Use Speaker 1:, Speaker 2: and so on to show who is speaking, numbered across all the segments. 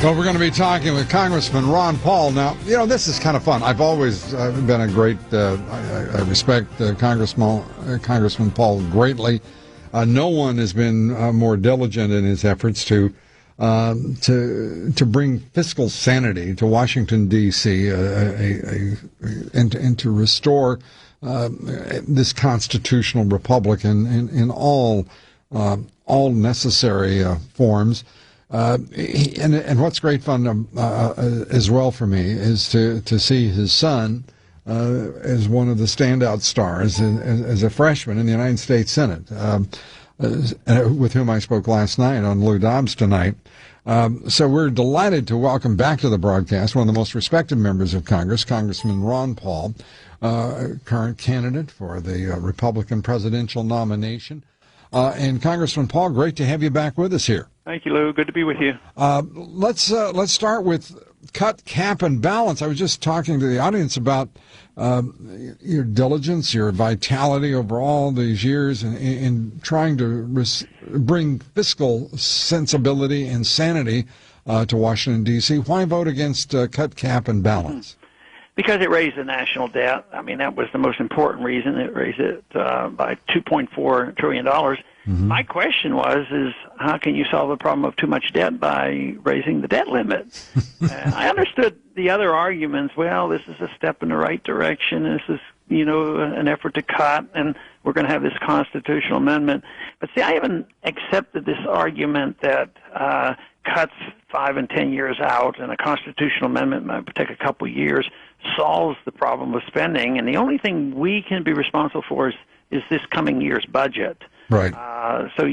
Speaker 1: Well, we're going to be talking with Congressman Ron Paul. Now, you know, this is kind of fun. I've always been a great, I respect Congressman Paul greatly. No one has been more diligent in his efforts to bring fiscal sanity to Washington, D.C., and to restore this constitutional republic in all necessary forms. And what's great fun as well for me is to see his son as one of the standout stars as a freshman in the United States Senate, with whom I spoke last night on Lou Dobbs Tonight. So we're delighted to welcome back to the broadcast one of the most respected members of Congress, Congressman Ron Paul, current candidate for the Republican presidential nomination. And Congressman Paul, great to have you back with us here.
Speaker 2: Thank you, Lou. Good to be with you.
Speaker 1: Let's start with cut, cap, and balance. I was just talking to the audience about your diligence, your vitality over all these years in trying to bring fiscal sensibility and sanity to Washington, D.C. Why vote against cut, cap, and balance?
Speaker 2: Because it raised the national debt. I mean, that was the most important reason. It raised it by $2.4 trillion. Mm-hmm. My question is how can you solve the problem of too much debt by raising the debt limit? I understood the other arguments. Well, this is a step in the right direction. This is, an effort to cut, and we're going to have this constitutional amendment. But see, I haven't accepted this argument that cuts 5 and 10 years out and a constitutional amendment might take a couple of years solves the problem of spending. And the only thing we can be responsible for is this coming year's budget.
Speaker 1: Right.
Speaker 2: So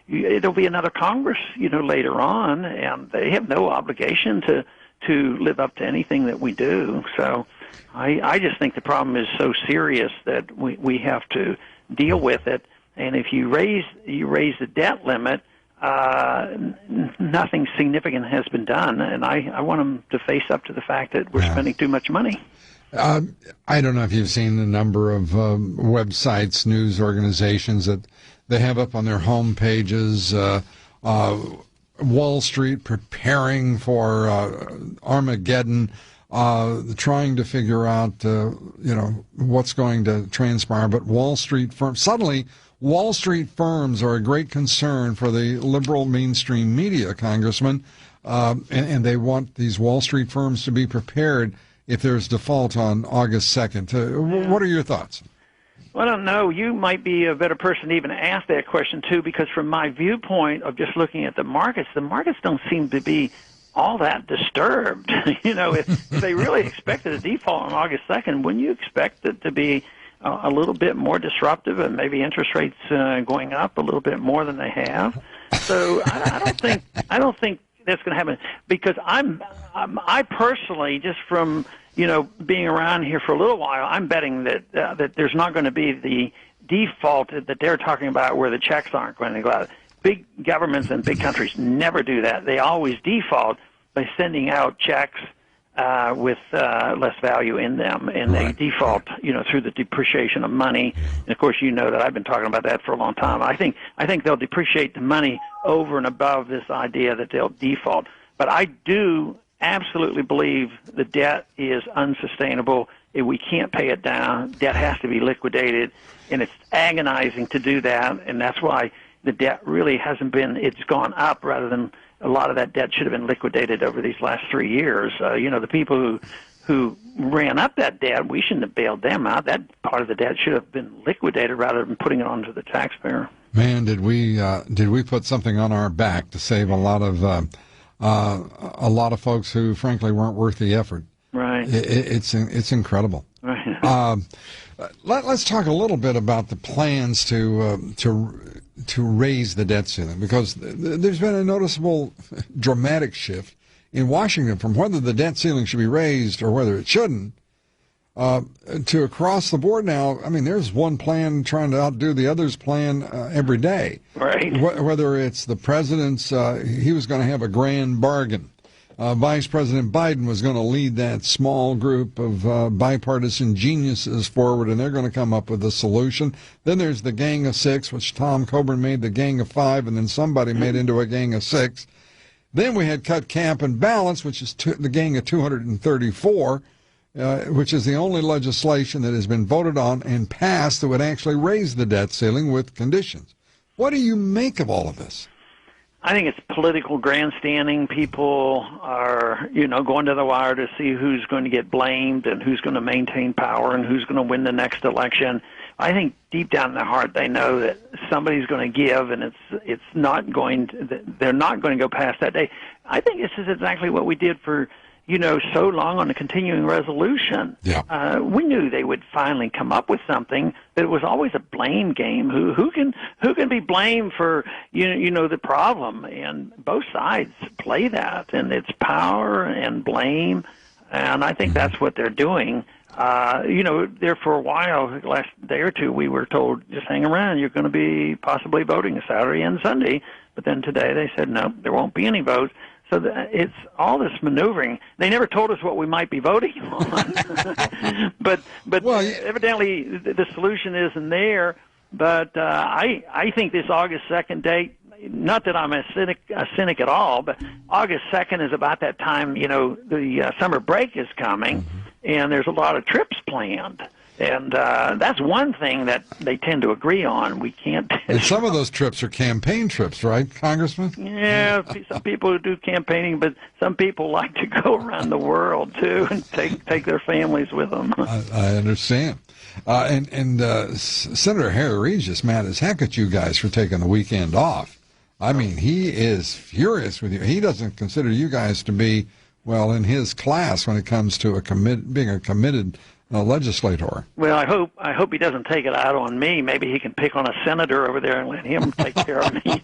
Speaker 2: it'll be another Congress, later on, and they have no obligation to live up to anything that we do. So I just think the problem is so serious that we have to deal with it. And if you raise the debt limit, nothing significant has been done, and I want them to face up to the fact that we're spending too much money.
Speaker 1: I don't know if you've seen the number of websites, news organizations that they have up on their home pages, Wall Street preparing for Armageddon, trying to figure out, what's going to transpire. But Wall Street firms, suddenly Wall Street firms are a great concern for the liberal mainstream media, Congressman, and they want these Wall Street firms to be prepared if there's default on August 2nd. What are your thoughts?
Speaker 2: Well, I don't know. You might be a better person to even ask that question, too, because from my viewpoint of just looking at the markets don't seem to be all that disturbed. If they really expected a default on August 2nd, wouldn't you expect it to be a little bit more disruptive and maybe interest rates going up a little bit more than they have? So I don't think that's going to happen, because I personally, just from being around here for a little while, I'm betting that there's not going to be the default that they're talking about where the checks aren't going to go out. Big governments and big countries never do that. They always default by sending out checks with less value in them, and
Speaker 1: Right.
Speaker 2: they default, through the depreciation of money. And of course, that I've been talking about that for a long time. I think they'll depreciate the money over and above this idea that they'll default. But I do absolutely believe the debt is unsustainable. We can't pay it down. Debt has to be liquidated, and it's agonizing to do that. And that's why the debt really hasn't been. It's gone up rather than. A lot of that debt should have been liquidated over these last 3 years. The people who ran up that debt, we shouldn't have bailed them out. That part of the debt should have been liquidated rather than putting it onto the taxpayer.
Speaker 1: Man, did we put something on our back to save a lot of folks who, frankly, weren't worth the effort.
Speaker 2: Right.
Speaker 1: It's incredible.
Speaker 2: Right.
Speaker 1: Let's talk a little bit about the plans to raise the debt ceiling, because there's been a noticeable dramatic shift in Washington from whether the debt ceiling should be raised or whether it shouldn't to across the board now. I mean, there's one plan trying to outdo the other's plan every day.
Speaker 2: Right.
Speaker 1: Whether it's the president's, he was going to have a grand bargain. Vice President Biden was going to lead that small group of bipartisan geniuses forward, and they're going to come up with a solution. Then there's the Gang of Six, which Tom Coburn made the Gang of Five, and then somebody made into a Gang of Six. Then we had cut, cap, and balance, which is the gang of 234, which is the only legislation that has been voted on and passed that would actually raise the debt ceiling with conditions. What do you make of all of this?
Speaker 2: I think it's political grandstanding. People are, going to the wire to see who's going to get blamed and who's going to maintain power and who's going to win the next election. I think deep down in their heart they know that somebody's going to give, and it's not going to, they're not going to go past that day. I think this is exactly what we did for so long on a continuing resolution.
Speaker 1: Yeah.
Speaker 2: We knew they would finally come up with something, but it was always a blame game. Who can be blamed for the problem? And both sides play that, and it's power and blame, and I think that's what they're doing. There for a while, the last day or two, we were told, just hang around, you're going to be possibly voting Saturday and Sunday. But then today they said, no, there won't be any votes. So it's all this maneuvering. They never told us what we might be voting on. but evidently the solution isn't there. But I think this August 2nd date, not that I'm a cynic at all, but August 2nd is about that time, the summer break is coming, and there's a lot of trips planned. And that's one thing that they tend to agree on. We can't.
Speaker 1: And some of those trips are campaign trips, right, Congressman?
Speaker 2: Yeah, some people do campaigning, but some people like to go around the world too and take their families with them.
Speaker 1: I understand. And Senator Harry Reid's just mad as heck at you guys for taking the weekend off. I mean, he is furious with you. He doesn't consider you guys to be, well, in his class when it comes to being a committed legislator.
Speaker 2: Well, I hope he doesn't take it out on me. Maybe he can pick on a senator over there and let him take care of me.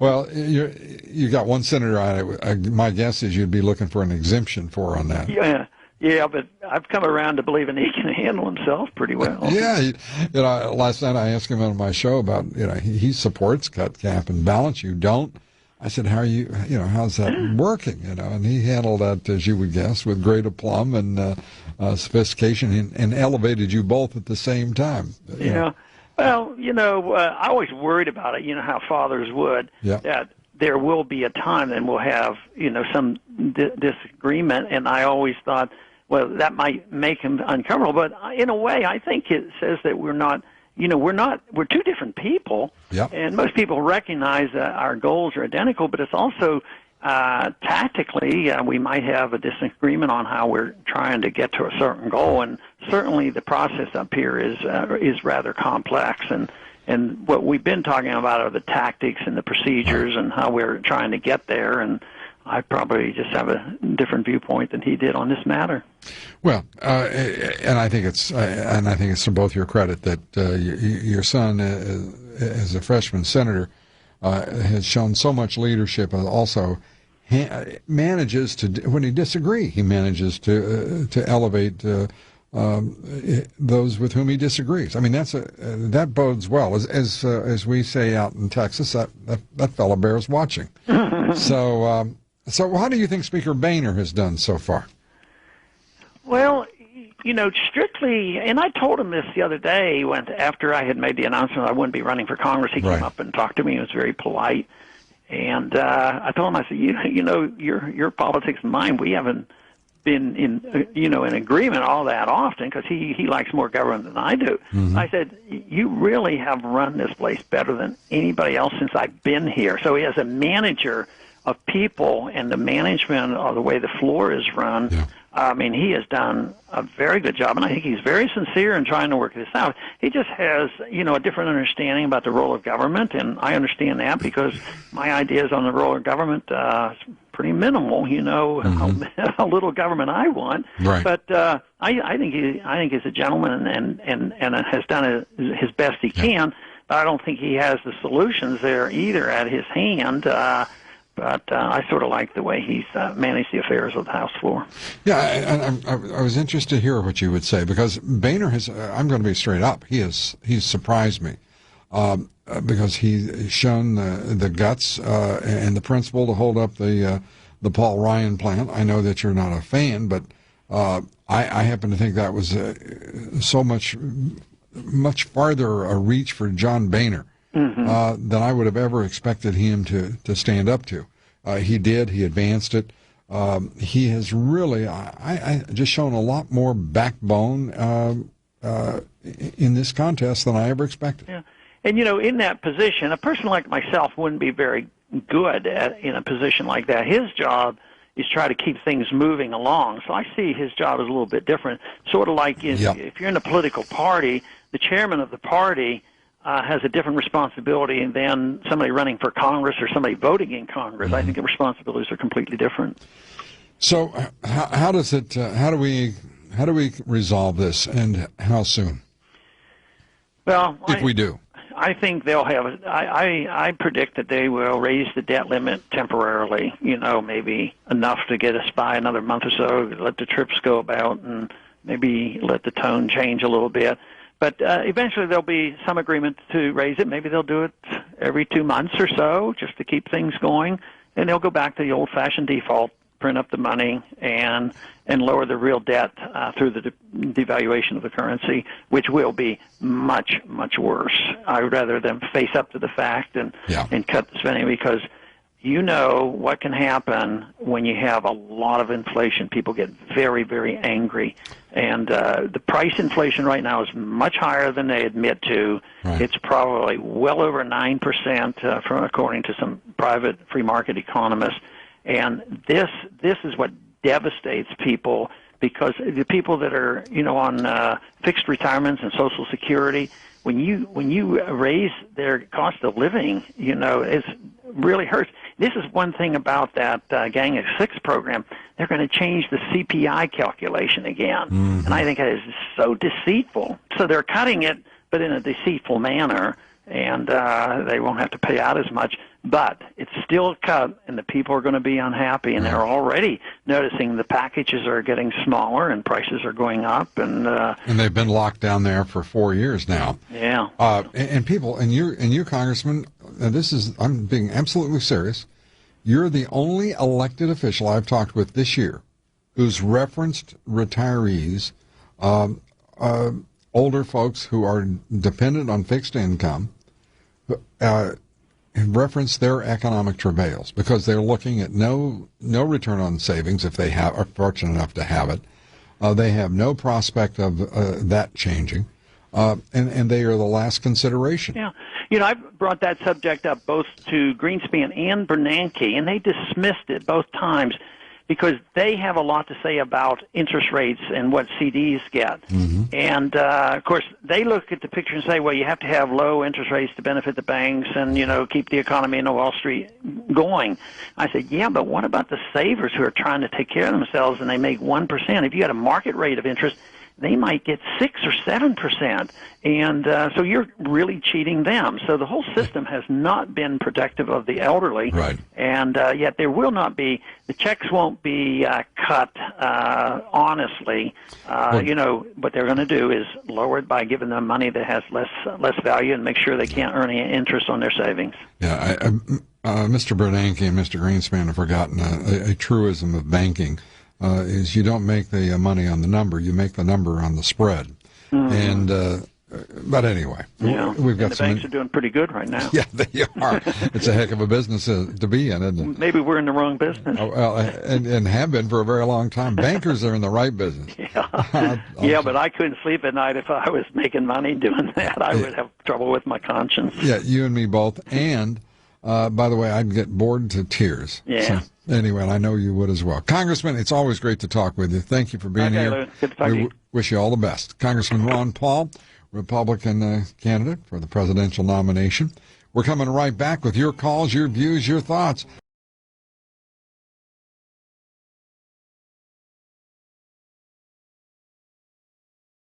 Speaker 1: Well, you got one senator. My guess is you'd be looking for an exemption for on that.
Speaker 2: Yeah, but I've come around to believing he can handle himself pretty well.
Speaker 1: Yeah, last night I asked him on my show about, he supports cut, cap, and balance. You don't. I said, how are you, how's that working? And he handled that, as you would guess, with great aplomb and sophistication, and elevated you both at the same time.
Speaker 2: Yeah. Well, I always worried about it, how fathers would, that there will be a time and we'll have, some disagreement. And I always thought, well, that might make him uncomfortable. But in a way, I think it says that we're two different people.
Speaker 1: Yep. And
Speaker 2: most people recognize that our goals are identical, but it's also tactically we might have a disagreement on how we're trying to get to a certain goal. And certainly the process up here is rather complex. And what we've been talking about are the tactics and the procedures and how we're trying to get there. And I probably just have a different viewpoint than he did on this matter.
Speaker 1: Well, and I think it's to both your credit that your son, as a freshman senator, has shown so much leadership, and also manages to, when he disagrees, he manages to elevate those with whom he disagrees. I mean, that bodes well. As we say out in Texas, that fellow bears watching. So how do you think Speaker Boehner has done so far?
Speaker 2: Well, strictly, and I told him this the other day after I had made the announcement I wouldn't be running for Congress. He came up and talked to me. He was very polite. And I told him, I said, your politics and mine, we haven't been in agreement all that often because he likes more government than I do. Mm-hmm. I said, you really have run this place better than anybody else since I've been here. So he has a manager of people and the management of the way the floor is run. Yeah. I mean, he has done a very good job, and I think he's very sincere in trying to work this out. He just has, a different understanding about the role of government, and I understand that because my ideas on the role of government is pretty minimal. How little government I want.
Speaker 1: Right.
Speaker 2: But I think he's a gentleman and has done his best he can. But I don't think he has the solutions there either at his hand. But I sort of like the way he's managed the affairs of the House floor.
Speaker 1: Yeah, I was interested to hear what you would say, because Boehner has, I'm going to be straight up, he's surprised me because he's shown the guts and the principle to hold up the Paul Ryan plan. I know that you're not a fan, but I happen to think that was so much farther a reach for John Boehner than I would have ever expected him to stand up to. He did. He advanced it. He has really I just shown a lot more backbone in this contest than I ever expected.
Speaker 2: Yeah. And, in that position, a person like myself wouldn't be very good in a position like that. His job is try to keep things moving along. So I see his job as a little bit different. Sort of like if you're in a political party, the chairman of the party has a different responsibility than somebody running for Congress or somebody voting in Congress. Mm-hmm. I think the responsibilities are completely different.
Speaker 1: So how do we resolve this, and how soon?
Speaker 2: Well,
Speaker 1: if we do.
Speaker 2: I think they'll have. I predict that they will raise the debt limit temporarily. Maybe enough to get us by another month or so. Let the trips go about, and maybe let the tone change a little bit. But eventually there'll be some agreement to raise it. Maybe they'll do it every 2 months or so, just to keep things going, and they'll go back to the old-fashioned default, print up the money, and lower the real debt through the devaluation of the currency, which will be much, much worse. I would rather them face up to the fact and cut the spending, because what can happen when you have a lot of inflation. People get very, very angry. And the price inflation right now is much higher than they admit to. Right. It's probably well over 9%, according to some private free market economists. And this is what devastates people, because the people that are on fixed retirements and Social Security, when you raise their cost of living, it really hurts. This is one thing about that Gang of Six program. They're going to change the CPI calculation again, mm-hmm. and I think that is so deceitful. So they're cutting it, but in a deceitful manner, and they won't have to pay out as much. But it's still cut, and the people are going to be unhappy, and they're already noticing the packages are getting smaller and prices are going up. And
Speaker 1: they've been locked down there for 4 years now.
Speaker 2: Yeah.
Speaker 1: And people, and you, Congressman, I'm being absolutely serious. You're the only elected official I've talked with this year who's referenced retirees, older folks who are dependent on fixed income, reference their economic travails, because they're looking at no return on savings if they are fortunate enough to have it. They have no prospect of that changing, and they are the last consideration.
Speaker 2: Yeah. I've brought that subject up both to Greenspan and Bernanke, and they dismissed it both times, because they have a lot to say about interest rates and what CDs get. Mm-hmm. And, of course, they look at the picture and say, well, you have to have low interest rates to benefit the banks and, keep the economy and the Wall Street going. I said, yeah, but what about the savers who are trying to take care of themselves and they make 1%? If you got a market rate of interest, they might get 6 or 7%, and so you're really cheating them. So the whole system has not been protective of the elderly,
Speaker 1: right.
Speaker 2: And yet there will not be, the checks won't be cut honestly. What they're going to do is lower it by giving them money that has less value and make sure they can't earn any interest on their savings.
Speaker 1: Yeah, Mr. Bernanke and Mr. Greenspan have forgotten a truism of banking. Is you don't make the money on the number, you make the number on the spread. Mm-hmm. And but anyway, we've got
Speaker 2: and the banks are doing pretty good right now.
Speaker 1: Yeah, they are. It's a heck of a business to be in, isn't it?
Speaker 2: Maybe we're in the wrong business.
Speaker 1: Well, and have been for a very long time. Bankers are in the right business.
Speaker 2: Yeah, but I couldn't sleep at night if I was making money doing that. I would have trouble with my conscience.
Speaker 1: Yeah, you and me both. And by the way, I'd get bored to tears.
Speaker 2: Yeah.
Speaker 1: So, anyway, I know you would as well. Congressman, it's always great to talk with you. Thank you for being here.
Speaker 2: Lou. Good to talk to you.
Speaker 1: Wish you all the best. Congressman Ron Paul, Republican candidate for the presidential nomination. We're coming right back with your calls, your views, your thoughts.